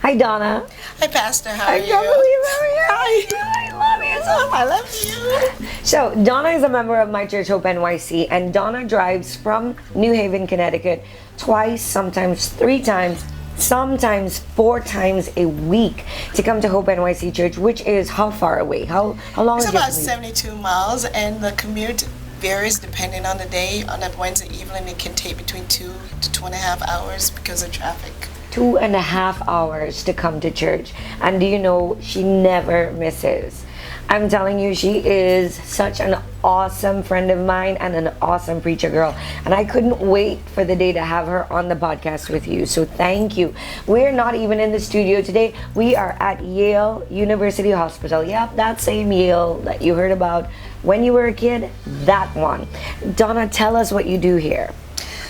Hi, Donna. Hi, Pastor. How are I you? can't believe I'm here. Hi. I love you so much. I love you. So, Donna is a member of My Church Hope NYC, and Donna drives from New Haven, Connecticut twice, sometimes 3 times, sometimes 4 times a week to come to Hope NYC Church, which is how far away? How long It's is your about commute? 72 miles, and the commute varies depending on the day. On a Wednesday evening, it can take between 2 to 2.5 hours because of traffic. 2.5 hours to come to church. And do you know, she never misses. I'm telling you, she is such an awesome friend of mine and an awesome preacher girl. And I couldn't wait for the day to have her on the podcast with you. So thank you. We're not even in the studio today. We are at Yale University Hospital. Yep, that same Yale that you heard about when you were a kid, that one. Donna, tell us what you do here.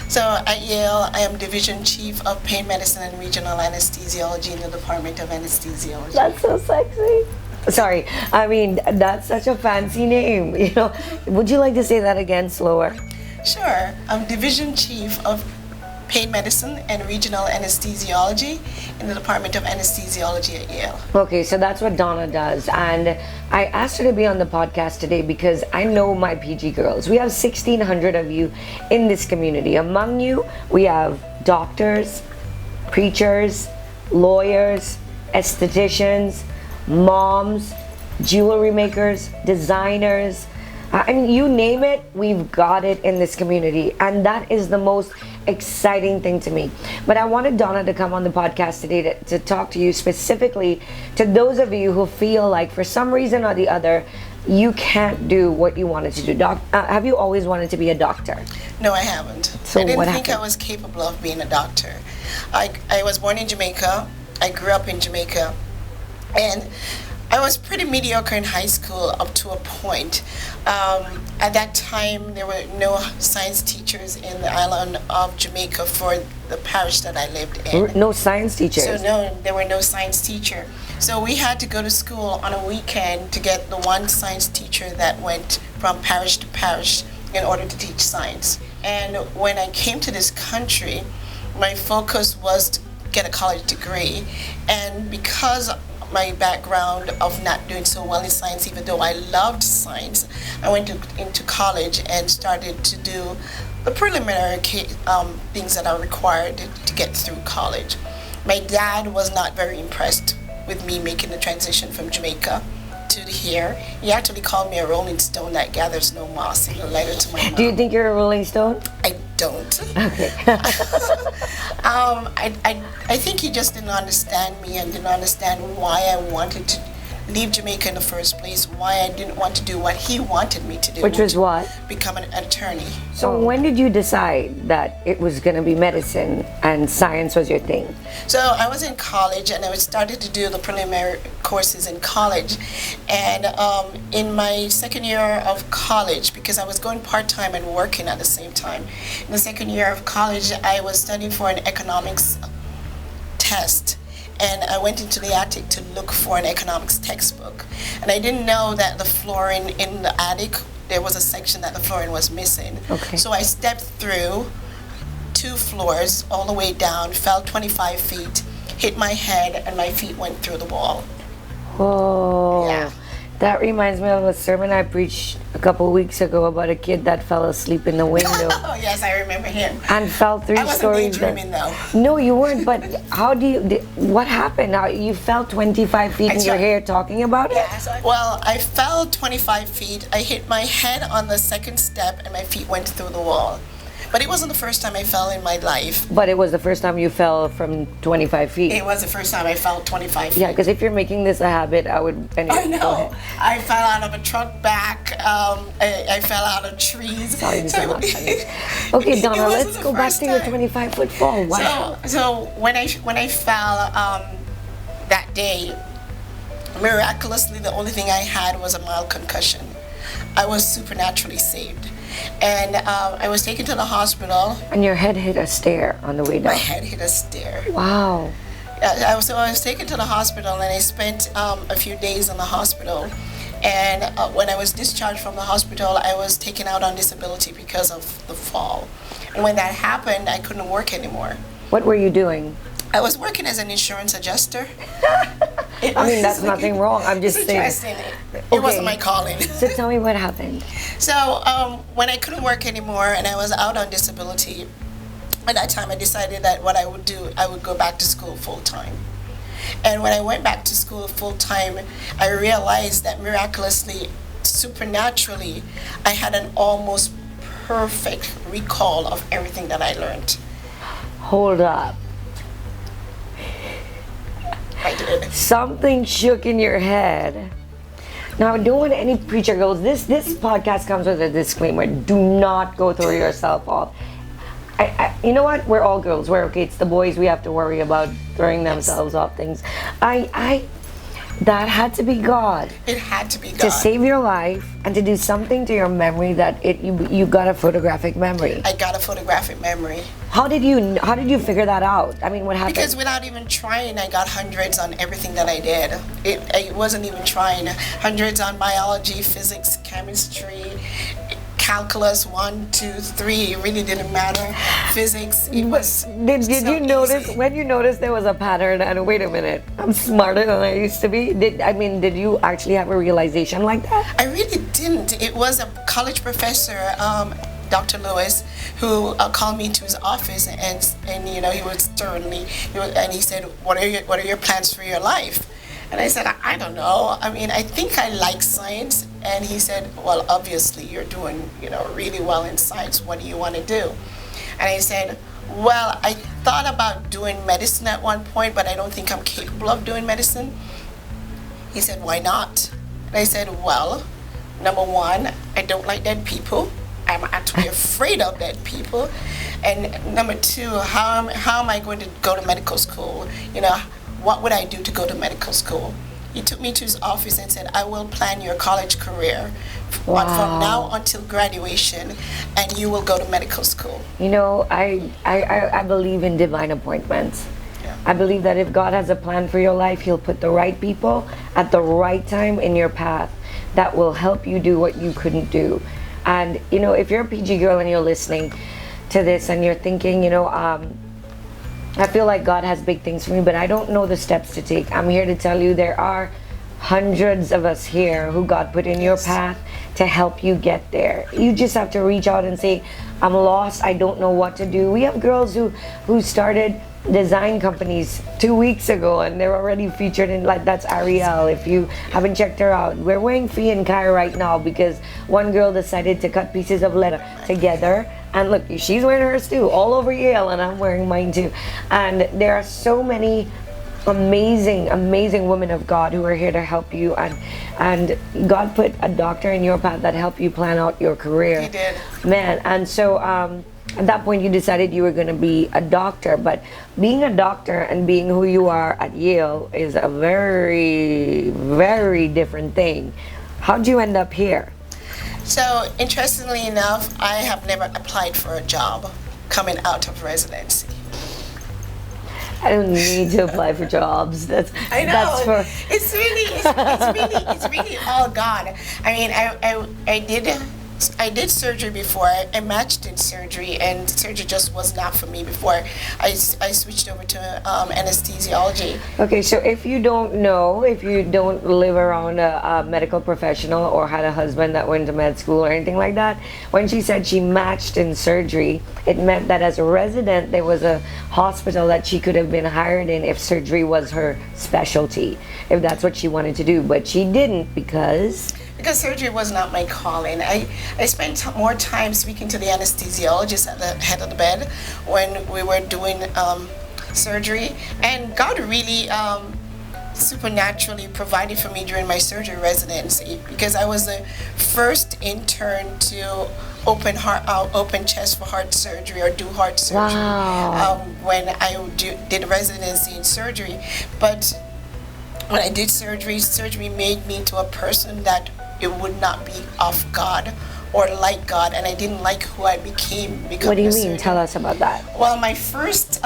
So at Yale, I am Division Chief of Pain Medicine and Regional Anesthesiology in the Department of Anesthesiology. That's so sexy. Sorry, I mean, that's such a fancy name, you know. Would you like to say that again slower? Sure. I'm Division Chief of Pain Medicine and Regional Anesthesiology in the Department of Anesthesiology at Yale. Okay, so that's what Donna does. And I asked her to be on the podcast today because I know my PG girls. We have 1,600 of you in this community. Among you, we have doctors, preachers, lawyers, estheticians, moms, jewelry makers, designers. I mean, you name it, we've got it in this community. And that is the most exciting thing to me. But I wanted Donna to come on the podcast today to talk to you specifically to those of you who feel like for some reason or the other, you can't do what you wanted to do. Have you always wanted to be a doctor? No, I haven't. So I didn't what think happened? I was capable of being a doctor. I was born in Jamaica. I grew up in Jamaica. And I was pretty mediocre in high school up to a point. At that time, there were no science teachers in the island of Jamaica for the parish that I lived in. No science teachers. So no, there were no science teacher. So we had to go to school on a weekend to get the one science teacher that went from parish to parish in order to teach science. And when I came to this country, my focus was to get a college degree. And because my background of not doing so well in science, even though I loved science, I went into college and started to do the preliminary things that are required to get through college. My dad was not very impressed with me making the transition from Jamaica to here. He actually called me a rolling stone that gathers no moss in a letter to my mom. Do you think you're a rolling stone? I don't. Okay. I think he just didn't understand me and didn't understand why I wanted to leave Jamaica in the first place, why I didn't want to do what he wanted me to do. Which was what? Become an attorney. So when did you decide that it was going to be medicine and science was your thing? So I was in college and I started to do the preliminary courses in college. And in my second year of college, because I was going part-time and working at the same time, in the second year of college, I was studying for an economics test. And I went into the attic to look for an economics textbook. And I didn't know that the flooring in the attic, there was a section that the flooring was missing. Okay. So I stepped through 2 floors all the way down, fell 25 feet, hit my head, and my feet went through the wall. Oh, Yeah. that reminds me of a sermon I preached a couple weeks ago about a kid that fell asleep in the window Oh, yes, I remember him. and fell 3 I wasn't stories. daydreaming, though. No, you weren't. But how do you? What happened? How you fell 25 feet and you're tried- here talking about it? Well, I fell 25 feet. I hit my head on the second step, and my feet went through the wall. But it wasn't the first time I fell in my life. But it was the first time you fell from 25 feet. It was the first time I fell 25 feet. Yeah, because if you're making this a habit, I would. Anyway, I go know. ahead. I fell out of a truck back. I fell out of trees. Sorry, this is not funny. it Okay, Donna, wasn't let's the go back first to your time. 25-foot fall. Wow. So when I fell that day, miraculously, the only thing I had was a mild concussion. I was supernaturally saved. And I was taken to the hospital. And your head hit a stair on the way My down. head hit a stair. Wow. I was taken to the hospital, and I spent a few days in the hospital. And when I was discharged from the hospital, I was taken out on disability because of the fall. And when that happened, I couldn't work anymore. What were you doing? I was working as an insurance adjuster. I mean, that's nothing wrong. I'm just saying. Interesting. It wasn't my calling. So tell me what happened. So when I couldn't work anymore and I was out on disability, at that time I decided that what I would do, I would go back to school full time. And when I went back to school full time, I realized that miraculously, supernaturally, I had an almost perfect recall of everything that I learned. Hold up. I did. Something shook in your head. Now, I don't want any preacher girls. This podcast comes with a disclaimer. Do not go throw yourself off. You know what? We're all girls. We're okay. It's the boys we have to worry about throwing themselves off things. That had to be God. It had to be God. To save your life and to do something to your memory that you got a photographic memory. I got a photographic memory. How did you figure that out? I mean, what happened? Because without even trying, I got hundreds on everything that I did. I wasn't even trying. Hundreds on biology, physics, chemistry, calculus, 1, 2, 3. It really didn't matter. Physics. It was. Did so you notice easy. when you noticed there was a pattern? And wait a minute, I'm smarter than I used to be. Did you actually have a realization like that? I really didn't. It was a college professor, Dr. Lewis, who called me to his office, and you know, he was sternly, and he said, "What are your plans for your life?" And I said, I don't know. I mean, I think I like science. And he said, well, obviously you're doing, really well in science. What do you want to do? And I said, well, I thought about doing medicine at one point, but I don't think I'm capable of doing medicine. He said, why not? And I said, well, number one, I don't like dead people. I'm actually afraid of dead people. And number two, how am I going to go to medical school? What would I do to go to medical school? He took me to his office and said, I will plan your college career from now until graduation, and you will go to medical school. I believe in divine appointments. Yeah. I believe that if God has a plan for your life, He'll put the right people at the right time in your path that will help you do what you couldn't do. And, if you're a PG girl and you're listening to this and you're thinking, I feel like God has big things for me, but I don't know the steps to take. I'm here to tell you there are hundreds of us here who God put in your path to help you get there. You just have to reach out and say, I'm lost, I don't know what to do. We have girls who started design companies 2 weeks ago and they're already featured in, that's Ariel. If you haven't checked her out, we're wearing Fee and Kai right now because one girl decided to cut pieces of leather together. And look, she's wearing hers too, all over Yale, and I'm wearing mine too. And there are so many amazing women of God who are here to help you, and God put a doctor in your path that helped you plan out your career. He did. Man, and so at that point you decided you were going to be a doctor, but being a doctor and being who you are at Yale is a very, very different thing. How'd you end up here? So, interestingly enough, I have never applied for a job coming out of residency. I don't need to apply for jobs. I know. That's for. It's really all God. I mean, I did surgery before. I matched in surgery, and surgery just was not for me before I switched over to anesthesiology. Okay, so if you don't live around a medical professional or had a husband that went to med school or anything like that, when she said she matched in surgery, it meant that as a resident, there was a hospital that she could have been hired in if surgery was her specialty, if that's what she wanted to do. But she didn't because surgery was not my calling. I spent more time speaking to the anesthesiologist at the head of the bed when we were doing surgery, and God really supernaturally provided for me during my surgery residency because I was the first intern to open chest for heart surgery or do heart surgery. Wow. When I did residency in surgery. But when I did surgery made me to a person that it would not be of God or like God, and I didn't like who I became. What do you mean? Tell us about that. Well, my first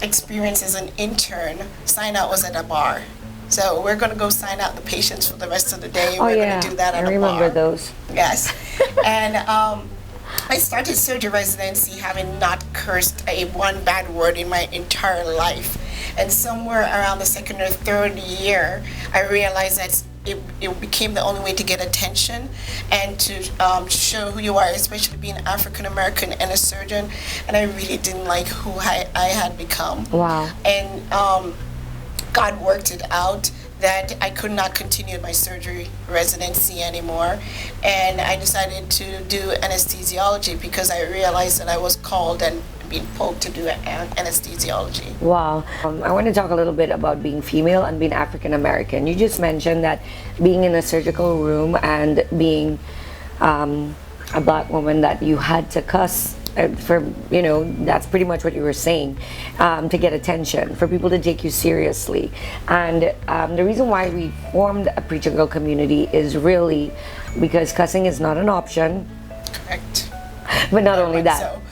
experience as an intern, sign out was at a bar. So we're going to go sign out the patients for the rest of the day. Oh, we're yeah. going to do that at a bar. I remember those. Yes. And I started surgery residency having not cursed one bad word in my entire life. And somewhere around the second or third year, I realized that it became the only way to get attention and to show who you are, especially being African American and a surgeon. And I really didn't like who I had become. Wow. And God worked it out that I could not continue my surgery residency anymore. And I decided to do anesthesiology because I realized that I was called and being pulled to do anesthesiology. Wow. I want to talk a little bit about being female and being African American. You just mentioned that being in a surgical room and being a black woman, that you had to cuss for, you know, that's pretty much what you were saying, to get attention, for people to take you seriously. And the reason why we formed a Preacher Girl community is really because cussing is not an option. Correct. But not only that, So.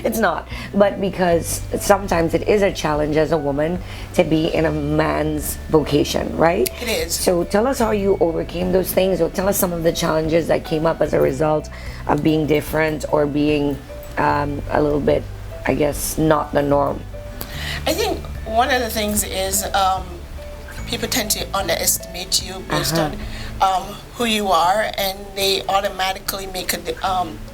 it's not, but because sometimes it is a challenge as a woman to be in a man's vocation, right? It is. So tell us how you overcame those things, or tell us some of the challenges that came up as a result of being different or being a little bit, I guess, not the norm. I think one of the things is people tend to underestimate you based on who you are, and they automatically make a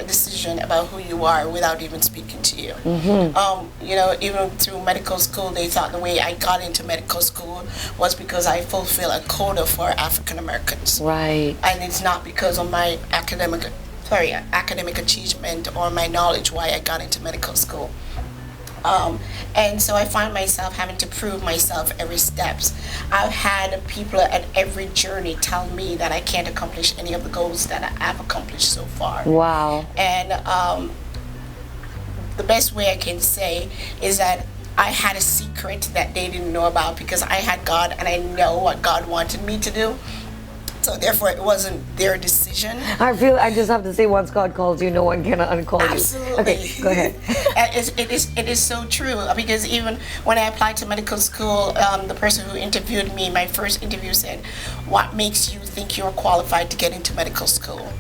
decision about who you are without even speaking to you. You know, even through medical school, they thought the way I got into medical school was because I fulfill a quota for African Americans. Right. And it's not because of my academic achievement or my knowledge why I got into medical school. And so I find myself having to prove myself every steps. I've had people at every journey tell me that I can't accomplish any of the goals that I've accomplished so far. Wow. And the best way I can say is that I had a secret that they didn't know about because I had God and I know what God wanted me to do. So therefore, it wasn't their decision. I just have to say, once God calls you, no one can uncall you. Absolutely. Okay, go ahead. It is so true, because even when I applied to medical school, the person who interviewed me, my first interview, said, "What makes you think you're qualified to get into medical school?"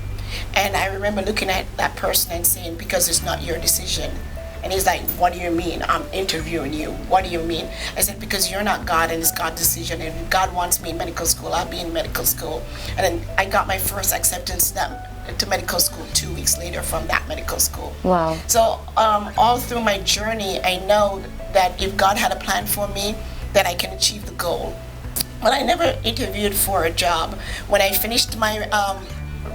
And I remember looking at that person and saying, "Because it's not your decision." And he's like, "What do you mean? I'm interviewing you. What do you mean?" I said, "Because you're not God and it's God's decision. And if God wants me in medical school, I'll be in medical school." And then I got my first acceptance to medical school 2 weeks later from that medical school. Wow. So all through my journey, I know that if God had a plan for me, that I can achieve the goal. But I never interviewed for a job. When I finished my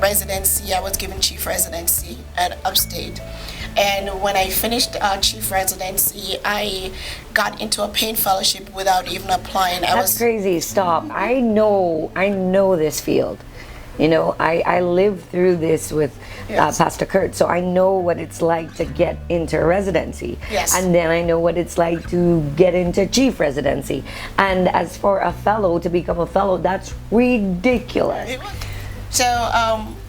residency, I was given chief residency at Upstate. And when I finished chief residency, I got into a pain fellowship without even applying. That's crazy. Stop. I know this field. You know, I lived through this with Pastor Kurt, so I know what it's like to get into residency. Yes. And then I know what it's like to get into chief residency. And as for a fellow, to become a fellow, that's ridiculous. So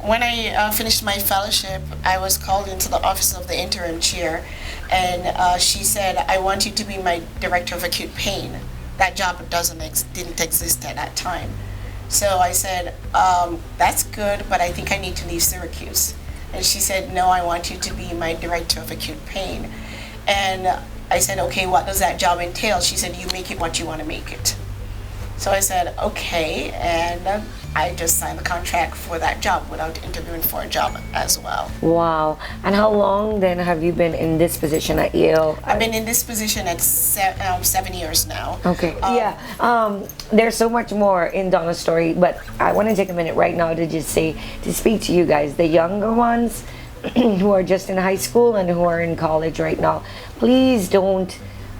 when I finished my fellowship, I was called into the office of the interim chair, and she said, "I want you to be my director of acute pain." That job didn't exist at that time. So I said, "That's good, but I think I need to leave Syracuse." And she said, "No, I want you to be my director of acute pain." And I said, "Okay, what does that job entail?" She said, "You make it what you want to make it." So I said, "Okay," and I just signed the contract for that job without interviewing for a job as well. Wow. And how long then have you been in this position at Yale? I've been in this position at 7 years now. Okay. There's so much more in Donna's story, but I want to take a minute right now to just to speak to you guys, the younger ones who are just in high school and who are in college right now. Please don't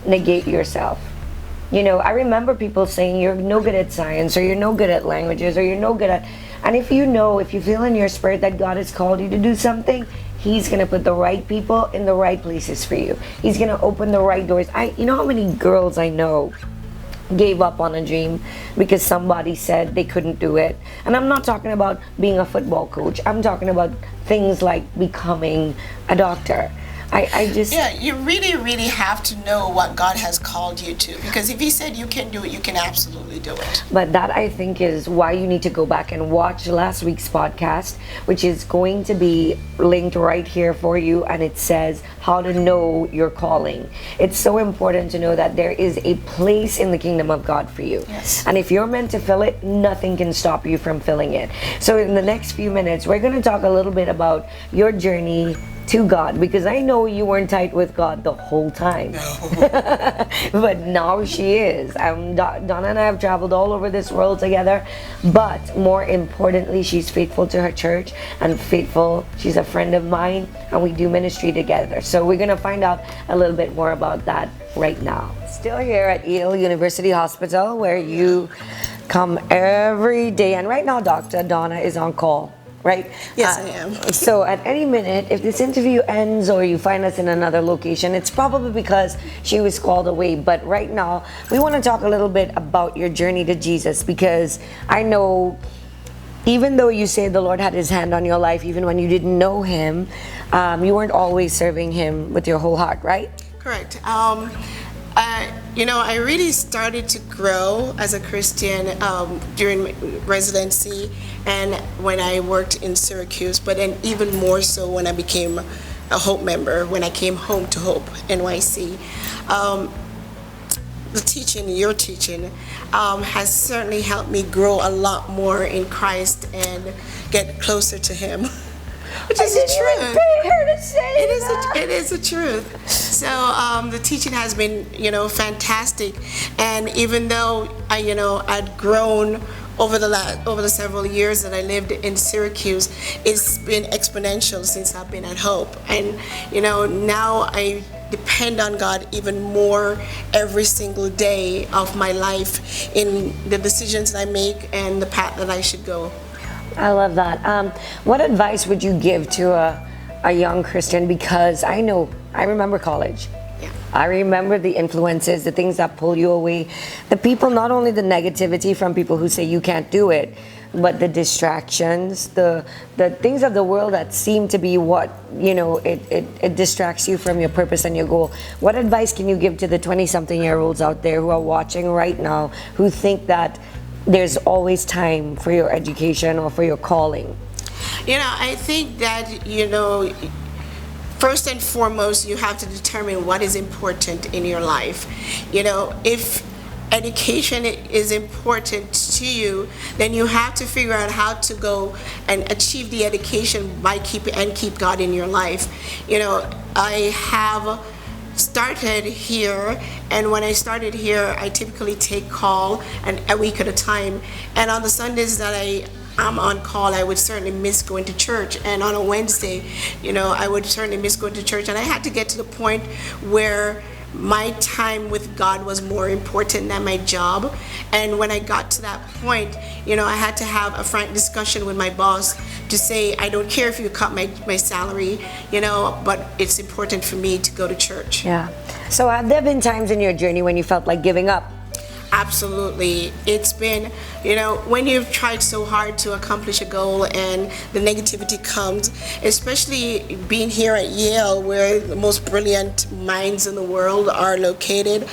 negate yourself. You know, I remember people saying you're no good at science, or you're no good at languages, or you're no good at... And if you feel in your spirit that God has called you to do something, He's going to put the right people in the right places for you. He's going to open the right doors. You know how many girls I know gave up on a dream because somebody said they couldn't do it? And I'm not talking about being a football coach. I'm talking about things like becoming a doctor. I just Yeah, you really, really have to know what God has called you to. Because if He said you can do it, you can absolutely do it. But that I think is why you need to go back and watch last week's podcast, which is going to be linked right here for you. And it says how to know your calling. It's so important to know that there is a place in the kingdom of God for you. Yes. And if you're meant to fill it, nothing can stop you from filling it. So in the next few minutes, we're going to talk a little bit about your journey to God, because I know you weren't tight with God the whole time. No. But now she is. Donna and I have traveled all over this world together, but more importantly, she's faithful to her church and faithful. She's a friend of mine, and we do ministry together. So we're going to find out a little bit more about that right now. Still here at Yale University Hospital, where you come every day. And right now, Dr. Donna is on call. Right? Yes, I am. So at any minute, if this interview ends or you find us in another location, it's probably because she was called away. But right now, we want to talk a little bit about your journey to Jesus, because I know even though you say the Lord had His hand on your life, even when you didn't know Him, you weren't always serving Him with your whole heart, right? Correct. I really started to grow as a Christian during residency and when I worked in Syracuse, but then even more so when I became a Hope member, when I came home to Hope NYC. Your teaching has certainly helped me grow a lot more in Christ and get closer to Him. Which is the truth. Pay her to say it is the truth. So the teaching has been, fantastic, and even though I'd grown over the several years that I lived in Syracuse, it's been exponential since I've been at Hope, and now I depend on God even more every single day of my life in the decisions that I make and the path that I should go. I love that. What advice would you give to a young Christian? Because I remember college. Yeah. I remember the influences, the things that pull you away, the people, not only the negativity from people who say you can't do it, but the distractions, the things of the world that seem to be what, it distracts you from your purpose and your goal. What advice can you give to the 20-something-year-olds out there who are watching right now, who think that there's always time for your education or for your calling? I think that, first and foremost, you have to determine what is important in your life. If education is important to you, then you have to figure out how to go and achieve the education by keep God in your life. I have started here, and when I started here, I typically take call and a week at a time, and on the Sundays that I'm on call, I would certainly miss going to church, and on a Wednesday, I would certainly miss going to church, and I had to get to the point where my time with God was more important than my job. And when I got to that point, I had to have a frank discussion with my boss to say, I don't care if you cut my salary, but it's important for me to go to church. Yeah. So have there been times in your journey when you felt like giving up? Absolutely. It's been, when you've tried so hard to accomplish a goal and the negativity comes, especially being here at Yale, where the most brilliant minds in the world are located,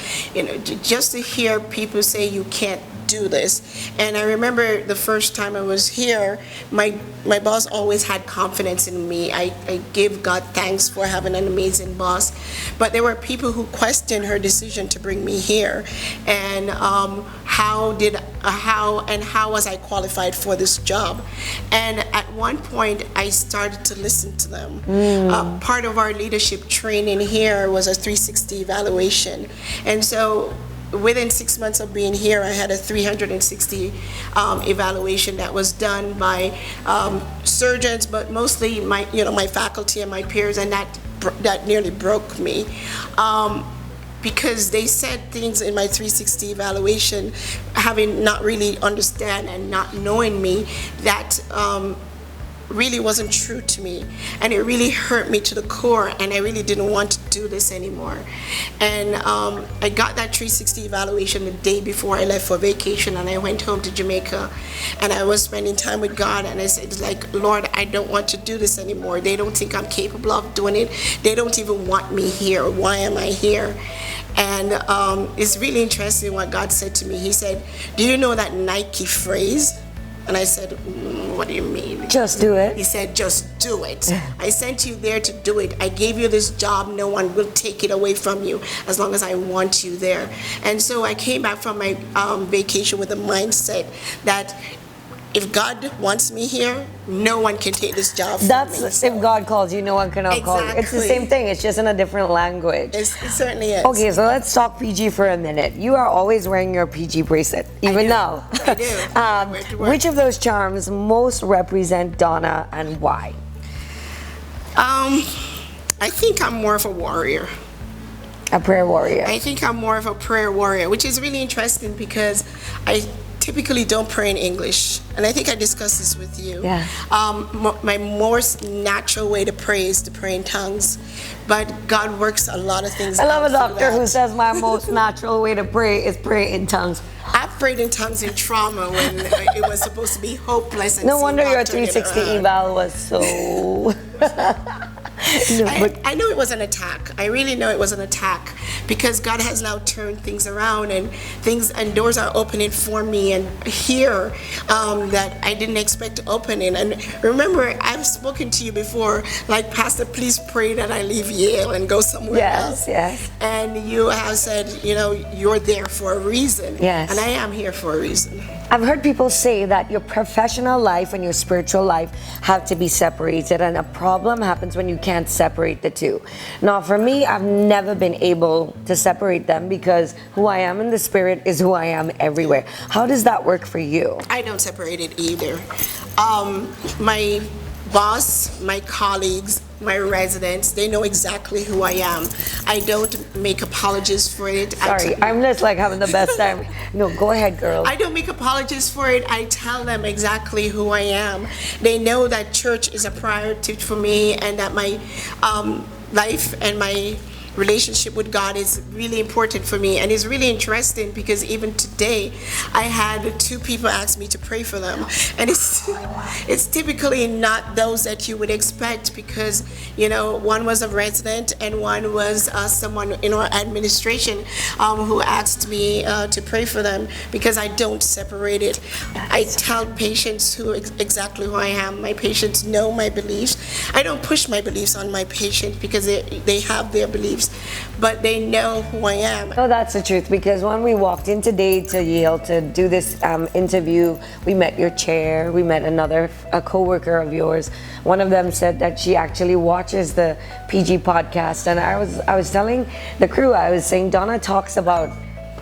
just to hear people say you can't do this. And I remember the first time I was here, my boss always had confidence in me. I give God thanks for having an amazing boss. But there were people who questioned her decision to bring me here, and how was I qualified for this job? And at one point, I started to listen to them. Part of our leadership training here was a 360 evaluation, and so within 6 months of being here, I had a 360 evaluation that was done by surgeons, but mostly my faculty and my peers, and that nearly broke me. Because they said things in my 360 evaluation, having not really understand and not knowing me, that really wasn't true to me, and it really hurt me to the core, and I really didn't want to do this anymore. And I got that 360 evaluation the day before I left for vacation, and I went home to Jamaica, and I was spending time with God, and I said, like, Lord, I don't want to do this anymore. They don't think I'm capable of doing it. They don't even want me here. Why am I here? And it's really interesting what God said to me. He said, do you know that Nike phrase? And I said, what do you mean? Just do it. He said, just do it. I sent you there to do it. I gave you this job. No one will take it away from you as long as I want you there. And so I came back from my vacation with a mindset that if God wants me here, no one can take this job from me. If God calls you, no one cannot call you. It's the same thing. It's just in a different language. It certainly is. Okay, so let's talk PG for a minute. You are always wearing your PG bracelet, even now. I do. Which of those charms most represent Donna, and why? I think I'm more of a warrior. A prayer warrior. I think I'm more of a prayer warrior, which is really interesting because I typically don't pray in English, and I think I discussed this with you. Yeah. My most natural way to pray is to pray in tongues, but God works a lot of things. I love a doctor who says my most natural way to pray is pray in tongues. I prayed in tongues in trauma when it was supposed to be hopeless. And no wonder your 360 eval was so. I know it was an attack. I really know it was an attack because God has now turned things around, and doors are opening for me and here that I didn't expect to open in. And remember, I've spoken to you before, like, Pastor, please pray that I leave Yale and go somewhere else. Yes. And you have said, you're there for a reason. Yes. And I am here for a reason. I've heard people say that your professional life and your spiritual life have to be separated, and a problem happens when you can't separate the two. Now, for me, I've never been able to separate them because who I am in the spirit is who I am everywhere. How does that work for you? I don't separate it either. My boss, my colleagues, my residents, they know exactly who I am. I don't make apologies for it. Sorry, I'm just like having the best time. No, go ahead, girl. I don't make apologies for it. I tell them exactly who I am. They know that church is a priority for me, and that my life and my relationship with God is really important for me. And it's really interesting because even today I had 2 people ask me to pray for them, and it's typically not those that you would expect because one was a resident and one was someone in our administration who asked me to pray for them because I don't separate it. I tell patients exactly who I am. My patients know my beliefs. I don't push my beliefs on my patient because they have their beliefs, but they know who I am. No, that's the truth, because when we walked in today to Yale to do this interview, we met your chair, we met a co-worker of yours. One of them said that she actually watches the PG podcast, and I was telling the crew, I was saying Donna talks about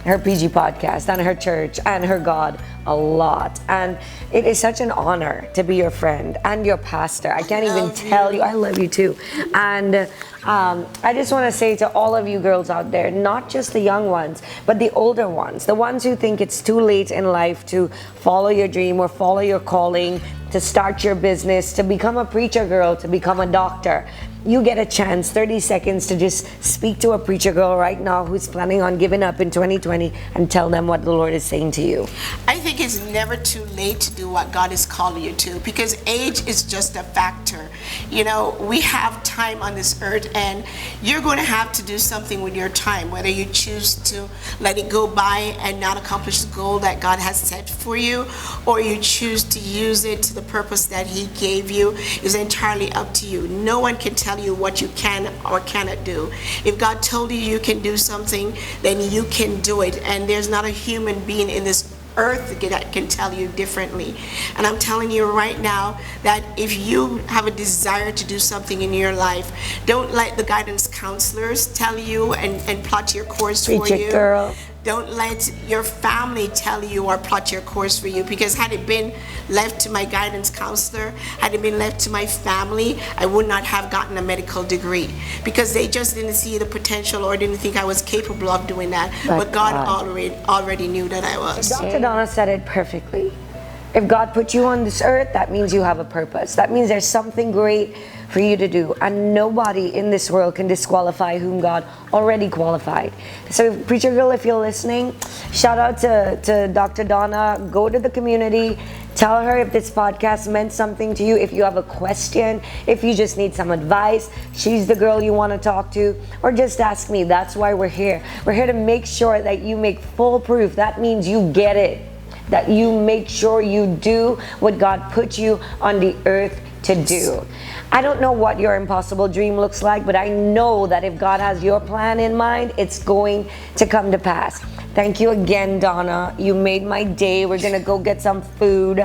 her PG podcast and her church and her God a lot, and it is such an honor to be your friend and your pastor. I can't even tell you, I love you too. And I just want to say to all of you girls out there, not just the young ones, but the older ones, the ones who think it's too late in life to follow your dream or follow your calling, to start your business, to become a preacher girl, to become a doctor. You get a chance, 30 seconds, to just speak to a preacher girl right now who's planning on giving up in 2020 and tell them what the Lord is saying to you. I think it's never too late to do what God is calling you to, because age is just a factor. We have time on this earth, and you're going to have to do something with your time, whether you choose to let it go by and not accomplish the goal that God has set for you, or you choose to use it to the purpose that He gave you, is entirely up to you. No one can tell you what you can or cannot do. If God told you you can do something, then you can do it, and there's not a human being in this earth that can tell you differently. And I'm telling you right now that if you have a desire to do something in your life, don't let the guidance counselors tell you and plot your course for you. Girl. Don't let your family tell you or plot your course for you, because had it been left to my guidance counselor, had it been left to my family, I would not have gotten a medical degree, because they just didn't see the potential or didn't think I was capable of doing that. But God already knew that I was. Dr. Donna said it perfectly. If God put you on this earth, that means you have a purpose. That means there's something great for you to do. And nobody in this world can disqualify whom God already qualified. So, Preacher Girl, if you're listening, shout out to Dr. Donna. Go to the community. Tell her if this podcast meant something to you. If you have a question, if you just need some advice, she's the girl you want to talk to. Or just ask me. That's why we're here. We're here to make sure that you make full proof. That means you get it. That you make sure you do what God put you on the earth to do. I don't know what your impossible dream looks like, but I know that if God has your plan in mind, it's going to come to pass. Thank you again, Donna. You made my day. We're gonna go get some food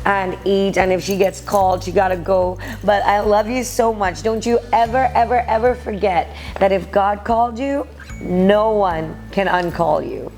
and eat, and if she gets called, she gotta go. But I love you so much. Don't you ever forget that if God called you, no one can uncall you.